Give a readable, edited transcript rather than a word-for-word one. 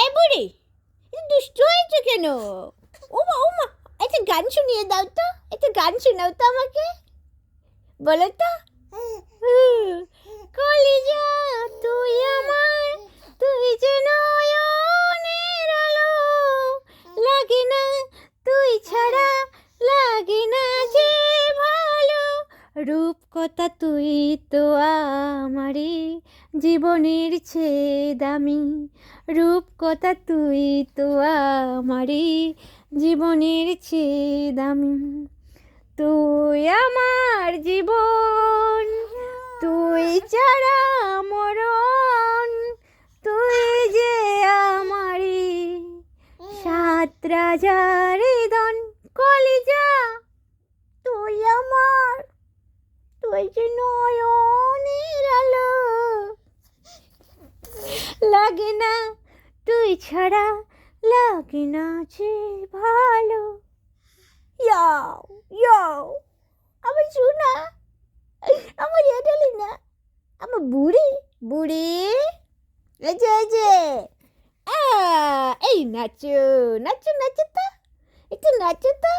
এই বুড়ি, দুষ্টু হয়েছে কেন? ওমা ওমা, একটা গান শুনিয়ে দাও তো, একটা গান শোনাও তো আমাকে, বলো তো। কলিজা তুই আমার, তুই যে নয়নের আলো, লাগে না তুই ছাড়া, লাগে না যে ভালো, রূপকথা তুই তো আমারই জীবনের চেয়ে দামি, রূপকথা তুই তো আমারই জীবনের চেয়ে দামি, তুই আমার জীবন, তুই ছাড়া মরণ, তুই যে আমারই সাত রাজার দন। কলিজা তুই আমার, তুই যে নয়নের আলো, লাগে না তুই ছাড়া, লাগে না যে ভালো। ইয়াও ইয়াও, আমার শোনা, আমার এডালিনা, আমার বুড়ি বুড়ি, এই যে এই যে, এই নাচো নাচো নাচো তো, একটু নাচো তো।